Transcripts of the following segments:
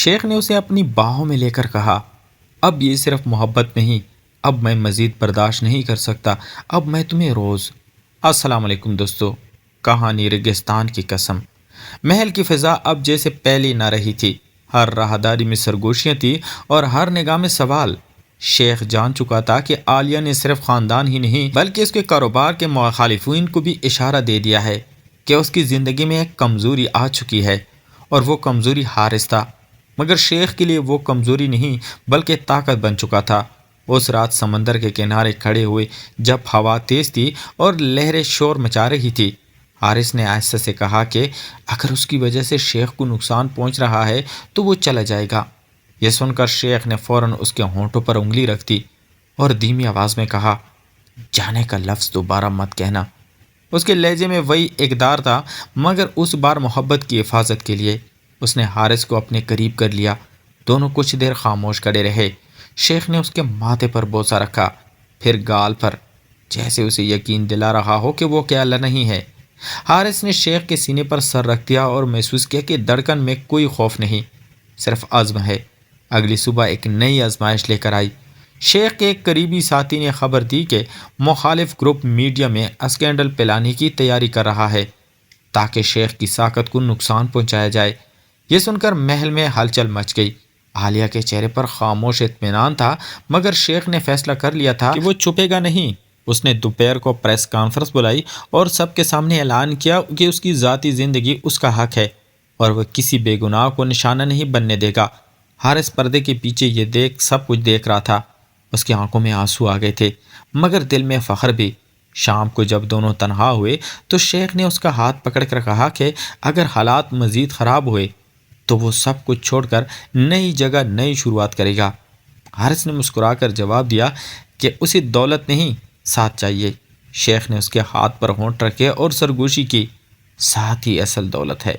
شیخ نے اسے اپنی باہوں میں لے کر کہا، اب یہ صرف محبت نہیں، اب میں مزید برداشت نہیں کر سکتا، اب میں تمہیں روز… السلام علیکم دوستو، کہانی ریگستان کی قسم۔ محل کی فضا اب جیسے پہلی نہ رہی تھی، ہر راہداری میں سرگوشیاں تھیں اور ہر نگاہ میں سوال۔ شیخ جان چکا تھا کہ عالیہ نے صرف خاندان ہی نہیں بلکہ اس کے کاروبار کے مخالفین کو بھی اشارہ دے دیا ہے کہ اس کی زندگی میں ایک کمزوری آ چکی ہے، اور وہ کمزوری حارث تھا۔ مگر شیخ کے لیے وہ کمزوری نہیں بلکہ طاقت بن چکا تھا۔ اس رات سمندر کے کنارے کھڑے ہوئے جب ہوا تیز تھی اور لہریں شور مچا رہی تھی، حارث نے آہستہ سے کہا کہ اگر اس کی وجہ سے شیخ کو نقصان پہنچ رہا ہے تو وہ چلا جائے گا۔ یہ سن کر شیخ نے فوراً اس کے ہونٹوں پر انگلی رکھ دی اور دھیمی آواز میں کہا، جانے کا لفظ دوبارہ مت کہنا۔ اس کے لہجے میں وہی اقدار تھا، مگر اس بار محبت کی حفاظت کے لیے۔ اس نے حارث کو اپنے قریب کر لیا۔ دونوں کچھ دیر خاموش کھڑے رہے۔ شیخ نے اس کے ماتھے پر بوسہ رکھا، پھر گال پر، جیسے اسے یقین دلا رہا ہو کہ وہ اکیلا نہیں ہے۔ حارث نے شیخ کے سینے پر سر رکھ دیا اور محسوس کیا کہ دھڑکن میں کوئی خوف نہیں، صرف عزم ہے۔ اگلی صبح ایک نئی آزمائش لے کر آئی۔ شیخ کے ایک قریبی ساتھی نے خبر دی کہ مخالف گروپ میڈیا میں اسکینڈل پھیلانے کی تیاری کر رہا ہے تاکہ شیخ کی ساکت کو نقصان پہنچایا جائے۔ یہ سن کر محل میں ہلچل مچ گئی۔ عالیہ کے چہرے پر خاموش اطمینان تھا، مگر شیخ نے فیصلہ کر لیا تھا کہ وہ چھپے گا نہیں۔ اس نے دوپہر کو پریس کانفرنس بلائی اور سب کے سامنے اعلان کیا کہ اس کی ذاتی زندگی اس کا حق ہے اور وہ کسی بے گناہ کو نشانہ نہیں بننے دے گا۔ حارث پردے کے پیچھے یہ سب کچھ دیکھ رہا تھا۔ اس کی آنکھوں میں آنسو آ گئے تھے، مگر دل میں فخر بھی۔ شام کو جب دونوں تنہا ہوئے تو شیخ نے اس کا ہاتھ پکڑ کر کہا کہ اگر حالات مزید خراب ہوئے تو وہ سب کچھ چھوڑ کر نئی جگہ نئی شروعات کرے گا۔ حارث نے مسکرا کر جواب دیا کہ اسے دولت نہیں، ساتھ چاہیے۔ شیخ نے اس کے ہاتھ پر ہونٹ رکھے اور سرگوشی کی، ساتھ ہی اصل دولت ہے۔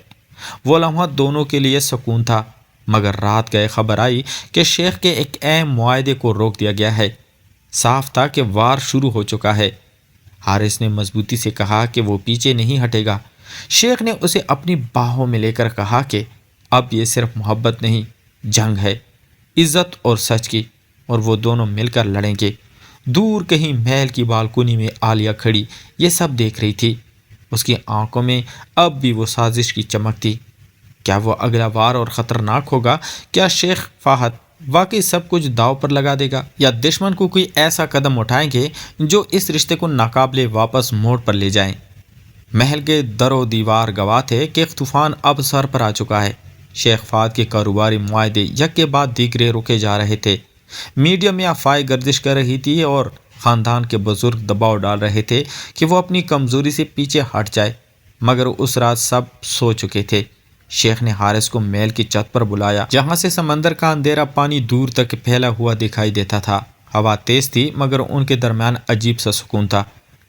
وہ لمحہ دونوں کے لیے سکون تھا، مگر رات گئے خبر آئی کہ شیخ کے ایک اہم معاہدے کو روک دیا گیا ہے۔ صاف تھا کہ وار شروع ہو چکا ہے۔ حارث نے مضبوطی سے کہا کہ وہ پیچھے نہیں ہٹے گا۔ شیخ نے اسے اپنی باہوں میں لے کر کہا کہ اب یہ صرف محبت نہیں، جنگ ہے، عزت اور سچ کی، اور وہ دونوں مل کر لڑیں گے۔ دور کہیں محل کی بالکونی میں عالیہ کھڑی یہ سب دیکھ رہی تھی۔ اس کی آنکھوں میں اب بھی وہ سازش کی چمک تھی۔ کیا وہ اگلا وار اور خطرناک ہوگا؟ کیا شیخ فہد واقعی سب کچھ داؤ پر لگا دے گا، یا دشمن کو کوئی ایسا قدم اٹھائیں گے جو اس رشتے کو ناقابل واپس موڑ پر لے جائیں؟ محل کے در و دیوار گواہ تھے کہ طوفان اب سر پر آ چکا ہے۔ شیخ فہد کے کاروباری معاہدے یک کے بعد دیگرے رکے جا رہے تھے۔ میڈیا میں افواہیں گردش کر رہی تھی اور خاندان کے بزرگ دباؤ ڈال رہے تھے کہ وہ اپنی کمزوری سے پیچھے ہٹ جائے، مگر اس رات سب سو چکے تھے۔ شیخ نے حارث کو محل کی چھت پر بلایا، جہاں سے سمندر کا اندھیرا پانی دور تک پھیلا ہوا دکھائی دیتا تھا۔ ہوا تیز تھی، مگر ان کے درمیان عجیب سا سکون تھا۔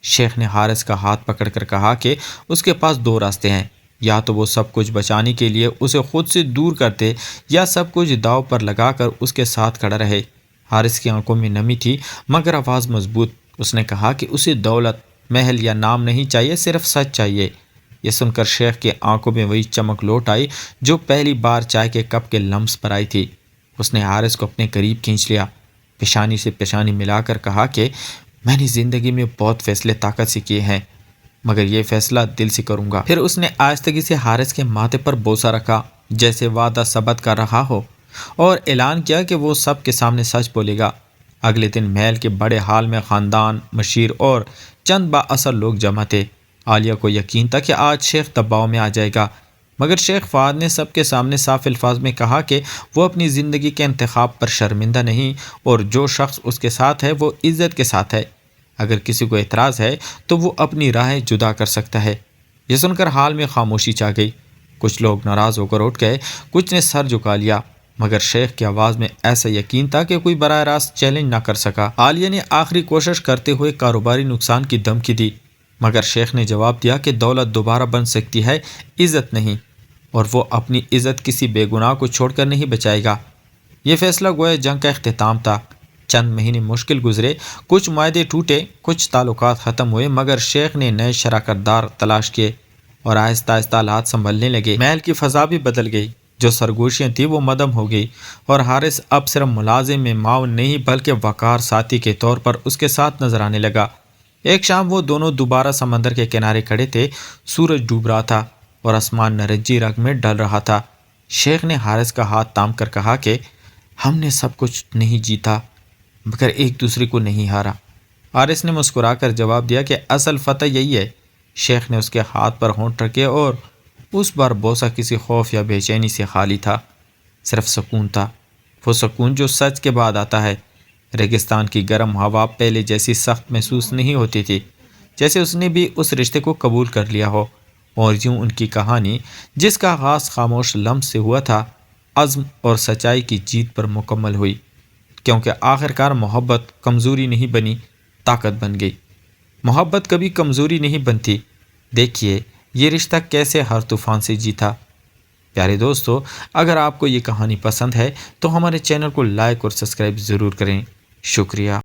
شیخ نے حارث کا ہاتھ پکڑ کر کہا کہ اس کے پاس دو راستے ہیں، یا تو وہ سب کچھ بچانے کے لیے اسے خود سے دور کرتے، یا سب کچھ داؤ پر لگا کر اس کے ساتھ کھڑا رہے۔ حارث کی آنکھوں میں نمی تھی، مگر آواز مضبوط۔ اس نے کہا کہ اسے دولت، محل یا نام نہیں چاہیے، صرف سچ چاہیے۔ یہ سن کر شیخ کی آنکھوں میں وہی چمک لوٹ آئی جو پہلی بار چائے کے کپ کے لمس پر آئی تھی۔ اس نے حارث کو اپنے قریب کھینچ لیا، پیشانی سے پیشانی ملا کر کہا کہ میں نے زندگی میں بہت فیصلے طاقت سے کیے ہیں، مگر یہ فیصلہ دل سے کروں گا۔ پھر اس نے آہستگی سے حارث کے ماتھے پر بوسہ رکھا، جیسے وعدہ ثبت کر رہا ہو، اور اعلان کیا کہ وہ سب کے سامنے سچ بولے گا۔ اگلے دن محل کے بڑے ہال میں خاندان، مشیر اور چند با اثر لوگ جمع تھے۔ عالیہ کو یقین تھا کہ آج شیخ دباؤ میں آ جائے گا، مگر شیخ فہد نے سب کے سامنے صاف الفاظ میں کہا کہ وہ اپنی زندگی کے انتخاب پر شرمندہ نہیں، اور جو شخص اس کے ساتھ ہے وہ عزت کے ساتھ ہے۔ اگر کسی کو اعتراض ہے تو وہ اپنی راہیں جدا کر سکتا ہے۔ یہ سن کر حال میں خاموشی چھا گئی۔ کچھ لوگ ناراض ہو کر اٹھ گئے، کچھ نے سر جھکا لیا، مگر شیخ کی آواز میں ایسا یقین تھا کہ کوئی براہ راست چیلنج نہ کر سکا۔ عالیہ نے آخری کوشش کرتے ہوئے کاروباری نقصان کی دھمکی دی، مگر شیخ نے جواب دیا کہ دولت دوبارہ بن سکتی ہے، عزت نہیں، اور وہ اپنی عزت کسی بے گناہ کو چھوڑ کر نہیں بچائے گا۔ یہ فیصلہ گویا جنگ کا اختتام تھا۔ چند مہینے مشکل گزرے، کچھ معاہدے ٹوٹے، کچھ تعلقات ختم ہوئے، مگر شیخ نے نئے شراکت دار تلاش کیے اور آہستہ آہستہ حالات سنبھلنے لگے۔ محل کی فضا بھی بدل گئی۔ جو سرگوشیاں تھیں وہ مدم ہو گئی اور حارث اب صرف ملازم میں معاون نہیں بلکہ وقار ساتھی کے طور پر اس کے ساتھ نظر آنے لگا۔ ایک شام وہ دونوں دوبارہ سمندر کے کنارے کھڑے تھے، سورج ڈوب رہا تھا اور آسمان نارنجی رنگ میں ڈل رہا تھا۔ شیخ نے حارث کا ہاتھ تھام کر کہا کہ ہم نے سب کچھ نہیں جیتا مگر ایک دوسرے کو نہیں ہارا۔ حارث نے مسکرا کر جواب دیا کہ اصل فتح یہی ہے۔ شیخ نے اس کے ہاتھ پر ہونٹ رکھے اور اس بار بوسہ کسی خوف یا بے چینی سے خالی تھا، صرف سکون تھا، وہ سکون جو سچ کے بعد آتا ہے۔ ریگستان کی گرم ہوا پہلے جیسی سخت محسوس نہیں ہوتی تھی، جیسے اس نے بھی اس رشتے کو قبول کر لیا ہو، اور یوں ان کی کہانی جس کا آغاز خاموش لمس سے ہوا تھا، عزم اور سچائی کی جیت پر مکمل ہوئی، کیونکہ آخرکار محبت کمزوری نہیں بنی، طاقت بن گئی۔ محبت کبھی کمزوری نہیں بنتی، دیکھیے یہ رشتہ کیسے ہر طوفان سے جیتا۔ پیارے دوستو، اگر آپ کو یہ کہانی پسند ہے تو ہمارے چینل کو لائک اور سبسکرائب ضرور کریں۔ شکریہ۔